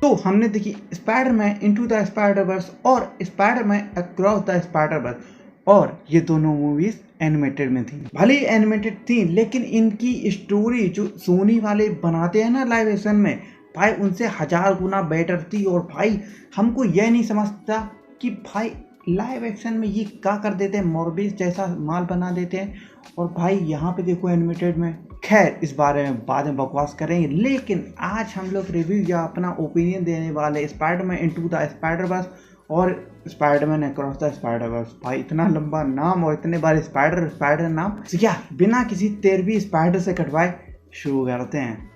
तो हमने देखी स्पाइडरमैन इनटू द स्पाइडरवर्स और स्पाइडरमैन अक्रॉस द स्पाइडरवर्स, और ये दोनों मूवीज एनिमेटेड में थी। भले ही एनिमेटेड थी लेकिन इनकी स्टोरी जो सोनी वाले बनाते हैं ना लाइव एक्शन में, भाई उनसे 1000 गुना बेटर थी। और भाई हमको यह नहीं समझता कि भाई लाइव एक्शन में ये क्या कर देते हैं, मॉर्बिस जैसा माल बना देते हैं, और भाई यहाँ पे देखो एनिमेटेड में। खैर इस बारे में बाद में बकवास करेंगे, लेकिन आज हम लोग रिव्यू या अपना ओपिनियन देने वाले स्पाइडरमैन इनटू द स्पाइडरवर्स और स्पाइडरमैन अक्रॉस द स्पाइडरवर्स। भाई इतना लंबा नाम और इतने बार स्पाइडर नाम, तो क्या बिना किसी 13वीं स्पाइडर से कटवाए शुरू करते हैं।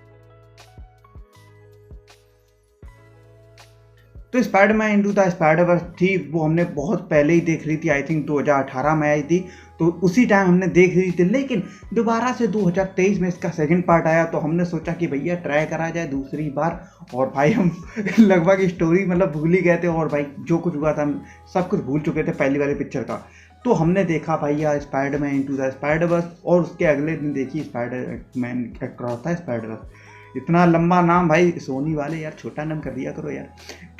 तो स्पाइडरमैन इनटू द स्पाइडरवर्स थी वो हमने बहुत पहले ही देख ली थी, आई थिंक 2018 में आई थी, तो उसी टाइम हमने देख ली थी। लेकिन दोबारा से 2023 में इसका सेकंड पार्ट आया, तो हमने सोचा कि भैया ट्राई करा जाए दूसरी बार। और भाई हम लगभग स्टोरी मतलब भूल ही गए थे, और भाई जो कुछ हुआ था हम सब कुछ भूल चुके थे पहली वाली पिक्चर का। तो हमने देखा भैया स्पाइडरमैन इनटू द स्पाइडरवर्स, और उसके अगले दिन देखी स्पाइडरमैन अक्रॉस द स्पाइडरवर्स। इतना लंबा नाम भाई सोनी वाले यार छोटा नाम कर दिया करो यार।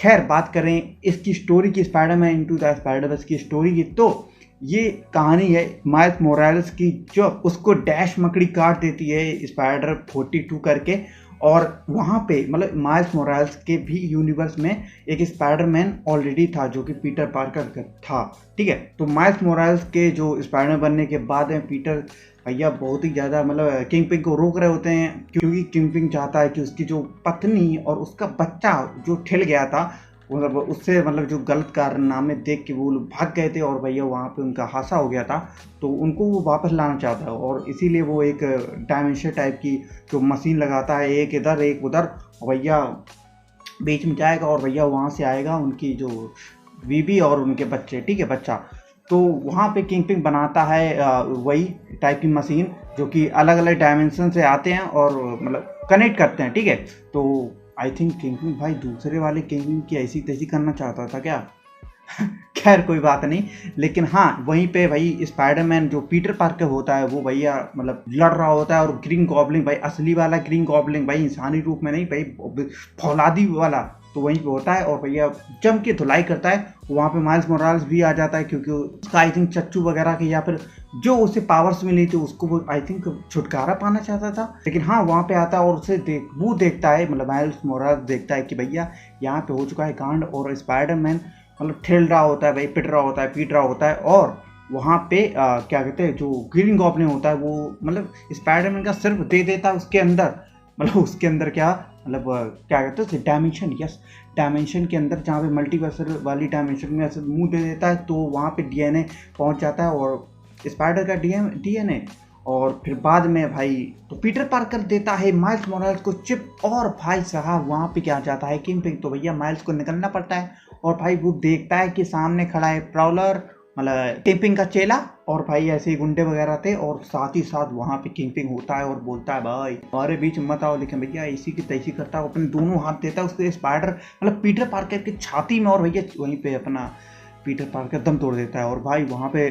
खैर बात करें इसकी स्टोरी की, स्पाइडरमैन इनटू द स्पाइडरवर्स की स्टोरी की, तो ये कहानी है माइल्स मोरालेस की, जो उसको डैश मकड़ी काट देती है स्पाइडर 42 करके, और वहाँ पे मतलब माइल्स मोरालेस के भी यूनिवर्स में एक स्पाइडरमैन ऑलरेडी था जो कि पीटर पार्कर था, ठीक है। तो माइल्स मोरालेस के जो स्पाइडरमैन बनने के बाद में पीटर भैया बहुत ही ज़्यादा मतलब किंगपिन को रोक रहे होते हैं, क्योंकि किंगपिन चाहता है कि उसकी जो पत्नी और उसका बच्चा जो ठिल गया था, मतलब उससे मतलब जो गलत कारनामे देख के वो लोग भाग गए थे, और भैया वहाँ पे उनका हादसा हो गया था, तो उनको वो वापस लाना चाहता है। और इसीलिए वो एक डायमेंशन टाइप की जो मशीन लगाता है, एक इधर एक उधर, भैया बीच में जाएगा और भैया वहाँ से आएगा उनकी जो बीबी और उनके बच्चे, ठीक है बच्चा। तो वहाँ पे किंगपिन बनाता है वही टाइप की मशीन जो कि अलग अलग डायमेंशन से आते हैं और मतलब कनेक्ट करते हैं, ठीक है। तो आई थिंक किंगपिन भाई दूसरे वाले किंगपिन की ऐसी तैसी करना चाहता था क्या खैर कोई बात नहीं, लेकिन हाँ वहीं पे भाई स्पाइडरमैन जो पीटर पार्कर होता है वो भैया मतलब लड़ रहा होता है, और ग्रीन गॉब्लिन भाई असली वाला ग्रीन गॉब्लिन भाई इंसानी रूप में नहीं भाई फौलादी वाला, तो वहीं पे होता है और भैया जम के धुलाई करता है। वहाँ पे माइल्स मोरालेस भी आ जाता है क्योंकि उसका आई थिंक चच्चू वगैरह के या फिर जो उसे पावर्स मिली थी उसको वो आई थिंक छुटकारा पाना चाहता था, लेकिन हाँ वहाँ पे आता है और उसे वो देखता है मतलब माइल्स मोरालेस देखता है कि भैया यहाँ पे हो चुका है कांड, और स्पाइडरमैन मतलब ठेल रहा होता है भाई, पिट रहा होता है, पीट रहा होता है, और वहाँ पे क्या कहते हैं जो ग्रीन गॉब्लिन होता है वो मतलब स्पाइडरमैन का सिर्फ दे देता है उसके अंदर, मतलब उसके अंदर क्या मतलब क्या कहते हैं डायमेंशन, यस डायमेंशन के अंदर जहाँ पे मल्टीवर्सल वाली डायमेंशन में ऐसे मुंह दे देता है, तो वहाँ पे डीएनए पहुँच जाता है और स्पाइडर का डीएनए, और फिर बाद में भाई तो पीटर पार्कर देता है माइल्स मोरालेस को चिप, और भाई साहब वहाँ पे क्या जाता है किंगपिन, तो भैया माइल्स को निकलना पड़ता है, और भाई वो देखता है कि सामने खड़ा है प्राउलर मतलब किंगपिन का चेला, और भाई ऐसे ही गुंडे वगैरह थे, और साथ ही साथ वहाँ पे किंगपिन होता है और बोलता है भाई हमारे बीच मत आओ, लेकिन भैया ऐसी की तैसी करता है, अपने दोनों हाथ देता है उसके स्पाइडर मतलब पीटर पार्कर की छाती में, और भैया वहीं पे अपना पीटर पार्कर दम तोड़ देता है, और भाई वहाँ पे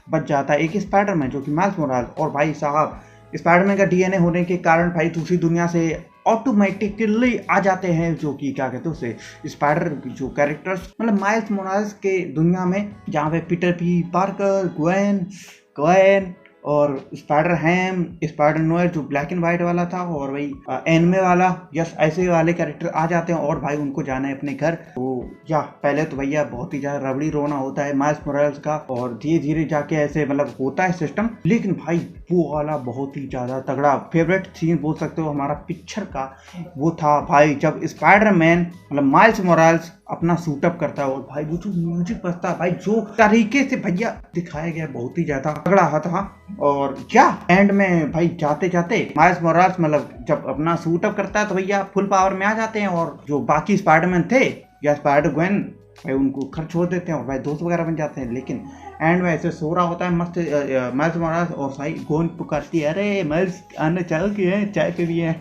बच जाता है एक स्पाइडरमैन जो कि माइल्स मोरालेस। और भाई साहब स्पाइडरमैन का डीएनए होने के कारण भाई दूसरी दुनिया से ऑटोमेटिकली आ जाते हैं जो कि क्या कहते हैं उसे स्पाइडर जो कैरेक्टर्स मतलब माइल्स मोरालेस के दुनिया में, जहाँ पे पीटर पी पार्कर, ग्वेन और स्पाइडर हैम, स्पाइडर नोयर जो ब्लैक एंड व्हाइट वाला था, और भाई एनमे वाला, यस ऐसे वाले कैरेक्टर आ जाते हैं, और भाई उनको जाना है अपने घर। तो या पहले तो भैया बहुत ही ज्यादा रबड़ी रोना होता है माइल्स मोरालेस का, और धीरे धीरे जाके ऐसे मतलब होता है सिस्टम, लेकिन भाई वो वाला बहुत ही ज्यादा तगड़ा फेवरेट सीन बोल सकते हो हमारा पिक्चर का वो था भाई जब स्पाइडरमैन मतलब माइल्स मोरालेस अपना सूटअप करता है, और भाई वो जो म्यूजिक बजता है भाई जो तरीके से भैया दिखाया गया बहुत ही ज्यादा तगड़ा था। और क्या एंड में भाई जाते जाते माइल्स मोरालेस मतलब जब अपना सूटअप करता है तो भैया फुल पावर में आ जाते हैं, और जो बाकी स्पाइडरमैन थे या स्पाइडर ग्वेन भाई उनको घर छोड़ देते हैं और भाई दोस्त वगैरह बन जाते हैं, लेकिन एंड में ऐसे सो रहा होता है मस्त माइल्स मोरालेस, और भाई गोन पुकारती है अरे माइल्स आने चाय की है, चाय पे भी है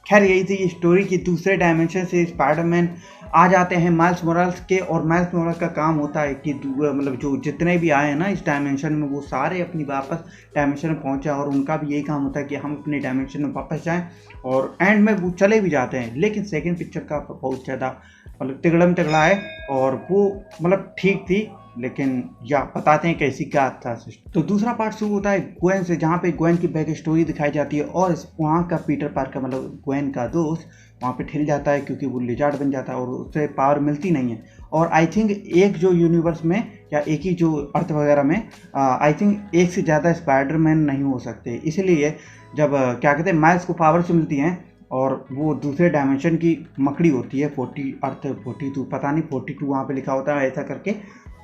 खैर यही थी स्टोरी की। दूसरे डायमेंशन से स्पाइडरमैन आ जाते हैं माइल्स मोराल्स के, और माइल्स मोराल्स का काम होता है कि मतलब जो जितने भी आए हैं ना इस डायमेंशन में, वो सारे अपनी वापस डायमेंशन में पहुंचे, और उनका भी यही काम होता है कि हम अपने डायमेंशन में वापस जाएं, और एंड में वो चले भी जाते हैं। लेकिन सेकंड पिक्चर का बहुत ज़्यादा मतलब तिगड़म तिगड़ा है, और वो मतलब ठीक थी, लेकिन या बताते हैं कैसी क्या था सिस्टम। तो दूसरा पार्ट शुरू होता है ग्वेन से, जहाँ पे ग्वेन की बैक स्टोरी दिखाई जाती है, और वहाँ का पीटर पार्कर मतलब ग्वेन का दोस्त वहाँ पे ठिल जाता है क्योंकि वो लिजार्ड बन जाता है और उसे पावर मिलती नहीं है। और आई थिंक एक जो यूनिवर्स में या एक ही जो अर्थ वगैरह में आई थिंक एक से ज़्यादा स्पाइडरमैन नहीं हो सकते, इसलिए जब क्या कहते हैं माइल्स को पावर से मिलती हैं, और वो दूसरे डायमेंशन की मकड़ी होती है 40 अर्थ 42 पता नहीं 42 वहाँ पे लिखा होता है ऐसा करके,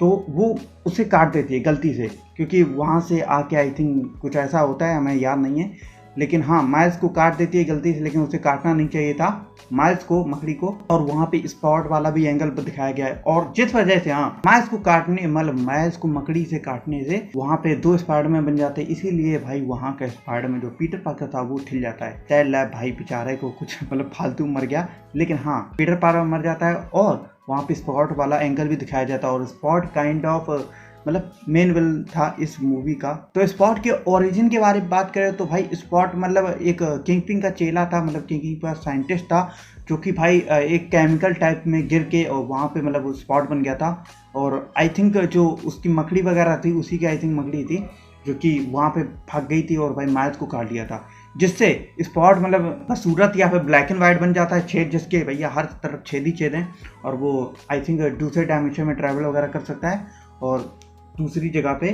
तो वो उसे काट देती है गलती से, क्योंकि वहाँ से आके आई थिंक कुछ ऐसा होता है, हमें याद नहीं है, लेकिन हाँ माइल्स को काट देती है गलती से, लेकिन उसे काटना नहीं चाहिए था माइल्स को, मकड़ी को। और वहाँ पे स्पॉट वाला भी एंगल पर दिखाया गया है, और जिस वजह से हाँ माइल्स को काटने मतलब माइल्स को मकड़ी से काटने से वहाँ पे 2 स्पाइडरमैन बन जाते हैं, इसीलिए भाई वहाँ का स्पाइडरमैन जो पीटर पार्कर था वो ठिल जाता है। चाइल्ड लैब भाई बेचारे को कुछ मतलब फालतू मर गया, लेकिन हाँ पीटर पार्कर मर जाता है, और वहाँ पे स्पॉट वाला एंगल भी दिखाया जाता है, और स्पॉट काइंड ऑफ मतलब मेन विलन था इस मूवी का। तो स्पॉट के ओरिजिन के बारे में बात करें तो भाई स्पॉट मतलब एक किंगपिन का चेला था, मतलब किंगपिन का साइंटिस्ट था, जो कि भाई एक केमिकल टाइप में गिर के और वहाँ पे मतलब वो स्पॉट बन गया था। और आई थिंक जो उसकी मकड़ी वगैरह थी उसी की आई थिंक मकड़ी थी जो कि वहाँ पे भाग गई थी और भाई माइल्स को काट लिया था, जिससे स्पॉट मतलब सूरत या फिर ब्लैक एंड वाइट बन जाता है, छेद जिसके भैया हर तरफ छेद ही छेद हैं, और वो आई थिंक दूसरे डायमेंशन में ट्रैवल वगैरह कर सकता है और दूसरी जगह पे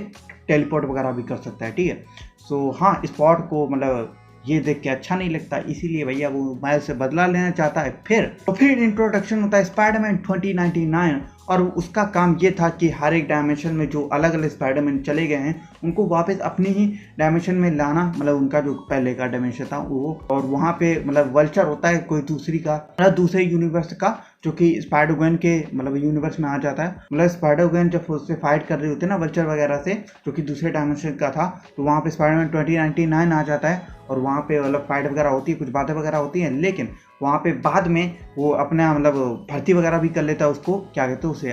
टेलीपोर्ट वगैरह भी कर सकता है, ठीक है। सो हाँ स्पॉट को मतलब ये देख के अच्छा नहीं लगता, इसीलिए भैया वो माइल्स से बदला लेना चाहता है। फिर इंट्रोडक्शन होता है स्पाइडरमैन 2099, और उसका काम ये था कि हर एक डायमेंशन में जो अलग अलग स्पाइडरमैन चले गए हैं उनको वापस अपनी ही डायमेंशन में लाना, मतलब उनका जो पहले का डायमेंशन था वो, और वहाँ पे मतलब वल्चर होता है कोई दूसरी का मतलब दूसरे यूनिवर्स का, जो कि स्पाइडर गन के मतलब यूनिवर्स में आ जाता है। मतलब स्पाइडर गन जब उससे फाइट कर रहे होते हैं ना वल्चर वगैरह से, जो कि दूसरे डायमेंशन का था, तो वहाँ पे स्पाइडरमैन 2099 आ जाता है, और वहाँ पे मतलब फाइट वगैरह होती है, कुछ बातें वगैरह होती हैं, लेकिन वहाँ पे बाद में वो अपना मतलब भर्ती वगैरह भी कर लेता है उसको, क्या कहते हैं उसे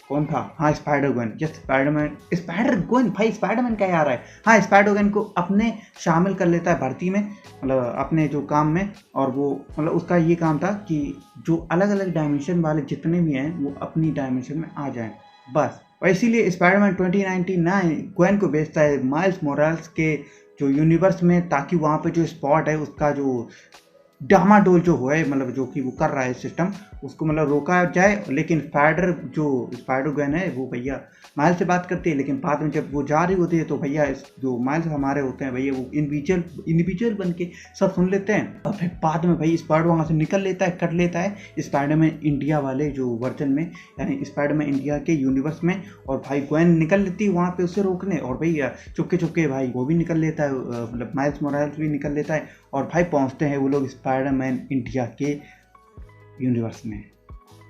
कौन था, हाँ spider gun, just spider gun भाई स्पाइडरमैन क्या आ रहा है, हाँ स्पाइडर गन को अपने शामिल कर लेता है भर्ती में, मतलब अपने जो काम में। और वो मतलब उसका ये काम था कि जो अलग अलग डायमेंशन वाले जितने भी हैं वो अपनी डायमेंशन में आ जाएं बस। और इसीलिए स्पाइडरमैन 2099 ग्वेन को भेजता है माइल्स मोराल्स के जो यूनिवर्स में, ताकि वहाँ पे जो स्पॉट है उसका जो डामाडोल जो है मतलब जो कि वो कर रहा है सिस्टम, उसको मतलब रोका जाए। लेकिन स्पाइडर गन है वो भैया माइल्स से बात करती है, लेकिन बाद में जब वो जा रही होती है तो भैया जो माइल्स हमारे होते हैं भैया वो इंडिविजुअल बन के सब सुन लेते हैं, और फिर बाद में भाई स्पाइडर वहाँ से निकल लेता है, कट लेता है स्पाइडरमैन इंडिया वाले जो वर्जन में, यानी स्पाइडरमैन इंडिया के यूनिवर्स में, और भाई ग्वेन निकल लेती है वहाँ पे उसे रोकने, और भैया चुपके चुपके भाई वो भी निकल लेता है, मतलब माइल्स मोराल्स भी निकल लेता है, और भाई पहुँचते हैं वो लोग स्पाइडरमैन इंडिया के यूनिवर्स में।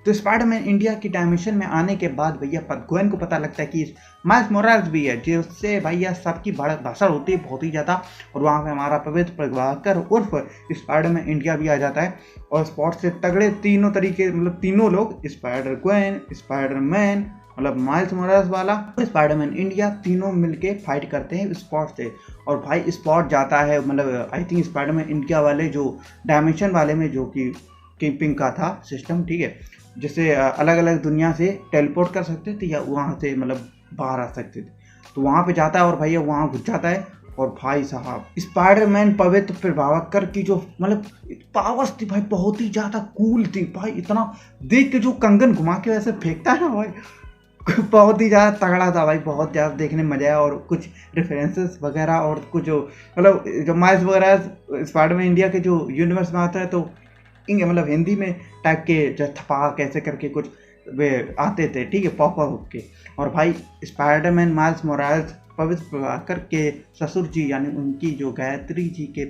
तो स्पाइडरमैन इंडिया की डायमेंशन में आने के बाद भैया ग्वेन को पता लगता है कि माइल्स मोराल्स भी है, जिससे भैया सबकी भाषा होती है बहुत ही ज़्यादा, और वहाँ पे हमारा पवित्र प्रभाकर उर्फ स्पाइडरमैन इंडिया भी आ जाता है, और स्पॉट से तगड़े तीनों तरीके मतलब तीनों लोग स्पाइडर ग्वेन, स्पाइडरमैन मतलब माइल्स मोराल्स वाला, स्पाइडरमैन इंडिया, तीनों मिलके फाइट करते हैं स्पॉट से। और भाई स्पॉट जाता है मतलब आई थिंक स्पाइडरमैन इंडिया वाले जो डायमेंशन वाले में जो कि किंगपिन का था सिस्टम, ठीक है, जिससे अलग अलग दुनिया से टेलीपोर्ट कर सकते थे या वहाँ से मतलब बाहर आ सकते थे, तो वहाँ पे जाता है और भैया वहाँ घुस जाता है। और भाई साहब स्पाइडरमैन पवित्र प्रभाकर की जो मतलब पावर्स थी भाई बहुत ही ज़्यादा कूल थी भाई, इतना देख के जो कंगन घुमा के वैसे फेंकता है ना भाई बहुत ही ज़्यादा तगड़ा था भाई, बहुत ज़्यादा देखने में मज़ा आया। और कुछ रेफरेंसेस वगैरह और कुछ मतलब जो माइल्स वगैरह स्पाइडरमैन इंडिया के जो यूनिवर्स में आता है तो मतलब हिंदी में टाइप के जो थपा कैसे करके कुछ वे आते थे, ठीक है, पॉप अप के। और भाई स्पाइडरमैन माइल्स मोराल्स पवित्र प्रभाकर के ससुर जी यानी उनकी जो गायत्री जी के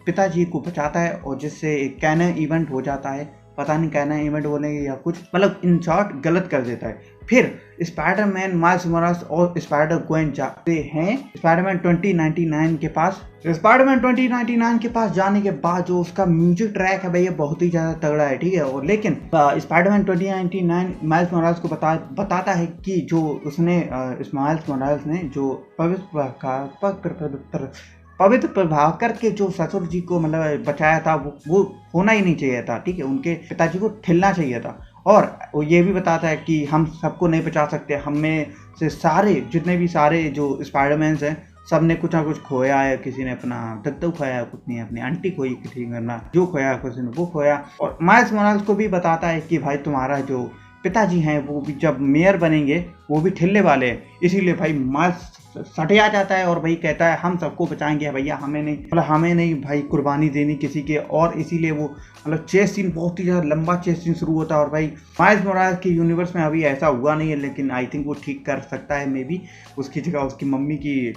पिताजी को बचाता है, और जिससे एक कैनन इवेंट हो जाता है पता नहीं कहना इवेंट बोलेंगे या कुछ, मतलब इन शॉर्ट गलत कर देता है। फिर स्पाइडरमैन माइल्स मोरालेस और स्पाइडर ग्वेन जाते हैं स्पाइडरमैन 2099 के पास। स्पाइडरमैन 2099 के पास जाने के बाद जो उसका म्यूजिक ट्रैक है भैया बहुत ही ज़्यादा तगड़ा है, ठीक है। और लेकिन स्पाइडरमैन 2099 माइल्स मोरालेस को बताता है कि जो उसने माइल्स मोरालेस ने जो पवित्र प्रभाकर के जो ससुर जी को मतलब बचाया था वो होना ही नहीं चाहिए था, ठीक है। उनके पिताजी को ठिलना चाहिए था। और वो ये भी बताता है कि हम सबको नहीं बचा सकते, हम में से सारे जितने भी सारे जो स्पाइडरमैन्स हैं सब ने कुछ ना कुछ खोया है। किसी ने अपना दत्तू खोया, कुछ ने अपनी आंटी खोई, किसी करना जो खोया, किसी ने वो खोया। और माइल्स मोरालेस को भी बताता है कि भाई तुम्हारा जो पिताजी हैं वो भी जब मेयर बनेंगे वो भी ठिलने वाले हैं, इसीलिए भाई माइल्स सटिया जाता है और भाई कहता है हम सबको बचाएंगे भैया, हमें नहीं भाई कुर्बानी देनी किसी के। और इसीलिए वो मतलब चेस सीन बहुत ही ज़्यादा लंबा चेस सीन शुरू होता है। और भाई माइल्स मोरालेस के यूनिवर्स में अभी ऐसा हुआ नहीं है, लेकिन आई थिंक वो ठीक कर सकता है, मे बी उसकी जगह उसकी मम्मी की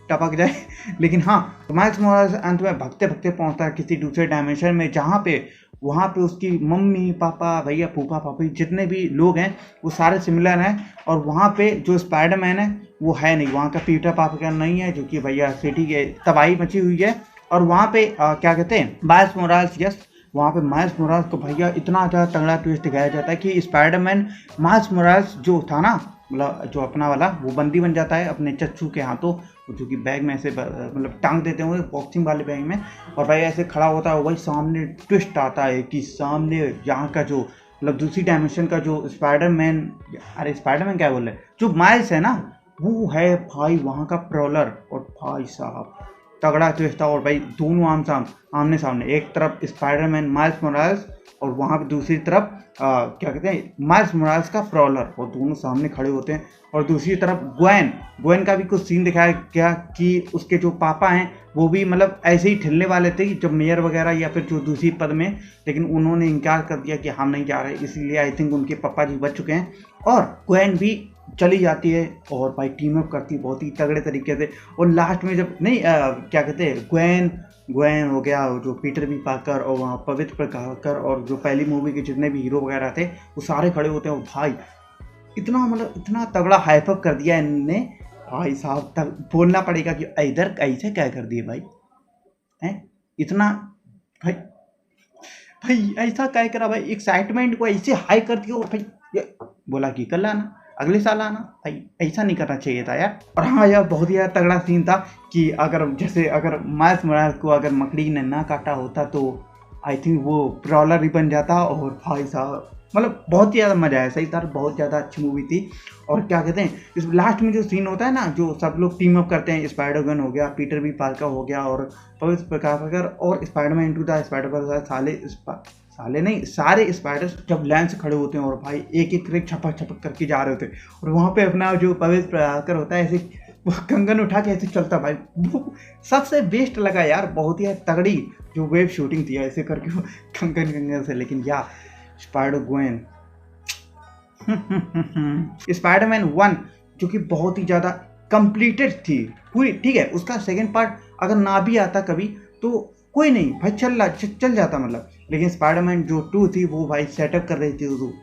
टपक जाए। लेकिन हाँ, माइल्स मोरालेस अंत में भगते भगते पहुंचता है किसी दूसरे डायमेंशन में, जहाँ पे वहाँ पे उसकी मम्मी पापा भैया फूफा पापी जितने भी लोग हैं वो सारे सिमिलर हैं। और वहाँ पे जो स्पाइडरमैन है वो है नहीं, वहाँ का पीटर पार्कर नहीं है, जो कि भैया सिटी के तबाही मची हुई है। और वहाँ पे क्या कहते हैं माइल्स मोरालेस, यस, वहाँ पे माइल्स मोरालेस को भैया इतना ज़्यादा तगड़ा ट्विस्ट दिखाया जाता है कि स्पाइडरमैन माइल्स मोरालेस जो था ना, मतलब जो अपना वाला, वो बंदी बन जाता है अपने चच्चू के हाथों, जो कि बैग में ऐसे मतलब टांग देते हैं बॉक्सिंग वाले बैग में। और भाई ऐसे खड़ा होता है, वही सामने ट्विस्ट आता है कि सामने यहाँ का जो मतलब दूसरी डायमेंशन का जो स्पाइडरमैन, अरे स्पाइडरमैन क्या बोल रहे, जो माइल्स है ना वो है भाई वहाँ का प्रॉलर। और भाई साहब तगड़ा ट्विस्ट था। और भाई दोनों आमने सामने, एक तरफ स्पाइडरमैन माइल्स मोरालेस और वहाँ पे दूसरी तरफ क्या कहते हैं माइल्स मोरालेस का प्रॉलर, और दोनों सामने खड़े होते हैं। और दूसरी तरफ ग्वेन का भी कुछ सीन दिखाया गया कि उसके जो पापा हैं वो भी मतलब ऐसे ही ठिलने वाले थे जब मेयर वगैरह या फिर जो दूसरी पद में, लेकिन उन्होंने इनकार कर दिया कि हम नहीं जा रहे, इसलिए आई थिंक उनके पापा जी बच चुके हैं। और ग्वेन भी चली जाती है और भाई टीम अप करती है बहुत ही तगड़े तरीके से। और लास्ट में जब नहीं क्या कहते हैं ग्वेन हो गया, जो पीटर बी पार्कर और वहाँ पवित्र प्रभाकर और जो पहली मूवी के जितने भी हीरो वगैरह थे वो सारे खड़े होते हैं। और भाई इतना तगड़ा हाइप अप कर दिया इनने, भाई साहब तक बोलना पड़ेगा कि इधर ऐसे क्या कर दिए भाई हैं इतना, भाई ऐसा क्या करा भाई, एक्साइटमेंट को ऐसे हाई कर दिया। और भाई ये बोला कि कल आना, अगले साल आना, भाई ऐसा नहीं करना चाहिए था यार। और हाँ यार बहुत ही तगड़ा सीन था कि अगर माइल्स मोरालेस को अगर मकड़ी ने ना काटा होता तो आई थिंक वो प्रॉलर ही बन जाता। और भाई साहब मतलब बहुत ही ज़्यादा मज़ा आया, सही था, बहुत ज़्यादा अच्छी मूवी थी। और क्या कहते हैं इस लास्ट में जो सीन होता है ना, जो सब लोग टीम अप करते हैं, स्पाइडरगन हो गया, पीटर बी पार्कर हो गया और पवित्र प्रभाकर और स्पाइडरमैन इनटू द स्पाइडरवर्स सारे स्पाइडर्स जब लाइन से खड़े होते हैं और भाई एक एक छपक करके जा रहे होते हैं। और वहाँ पे अपना जो पवित्र प्रभाकर होता है ऐसे वो कंगन उठा के ऐसे चलता, भाई वो सबसे बेस्ट लगा यार, बहुत ही तगड़ी जो वेब शूटिंग थी ऐसे करके कंगन से। लेकिन यार स्पाइडर ग्वेन स्पाइडरमैन 1 जो कि बहुत ही ज़्यादा कंप्लीटेड थी पूरी, ठीक है। उसका सेकंड पार्ट अगर ना भी आता कभी तो कोई नहीं भाई, चल जाता मतलब। लेकिन स्पाइडरमैन जो 2 थी वो भाई सेटअप कर रही थी उस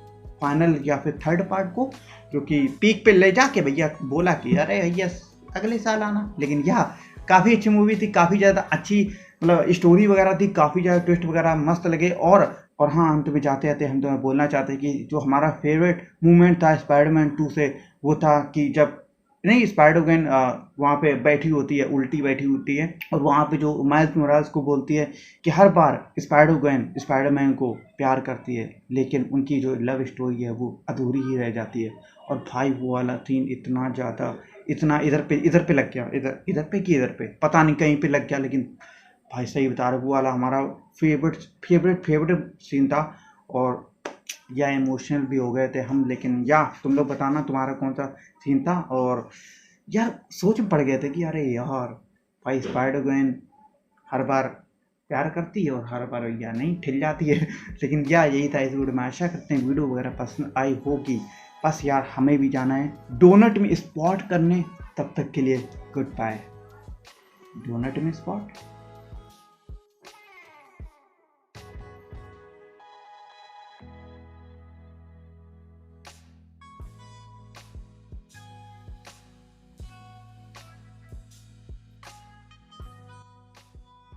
फाइनल या फिर थर्ड पार्ट को, जो कि पीक पे ले जाके भैया बोला कि अरे भैया अगले साल आना। लेकिन यह काफ़ी अच्छी मूवी थी, काफ़ी ज़्यादा अच्छी मतलब स्टोरी वगैरह थी, काफ़ी ज़्यादा ट्विस्ट वगैरह मस्त लगे। और हाँ, हम तुम्हें जाते जाते हम तुम्हें बोलना चाहते हैं कि जो हमारा फेवरेट मोमेंट था स्पाइडरमैन 2 से वो था कि जब नहीं स्पाइडरमैन वहाँ पे बैठी होती है, उल्टी बैठी होती है, और वहाँ पे जो माइल्स मोरालेस को बोलती है कि हर बार स्पाइडरमैन को प्यार करती है, लेकिन उनकी जो लव स्टोरी है वो अधूरी ही रह जाती है। और भाई वो वाला सीन इतना ज़्यादा इधर पे लग गया, इधर पे पता नहीं कहीं पे लग गया, लेकिन भाई सही बता रहा, वो वाला हमारा फेवरेट सीन था। और या इमोशनल भी हो गए थे हम। लेकिन या तुम लोग बताना तुम्हारा कौन सा सीन था। और यार सोच में पड़ गए थे कि अरे यार भाई स्पाइडरमैन हर बार प्यार करती है और हर बार या नहीं ठिल जाती है। लेकिन या यही था इस वीडियो में। आशा करते हैं वीडियो वगैरह पसंद आई होगी। बस यार हमें भी जाना है डोनट में स्पॉट करने, तब तक के लिए गुड बाय। डोनट में स्पॉट।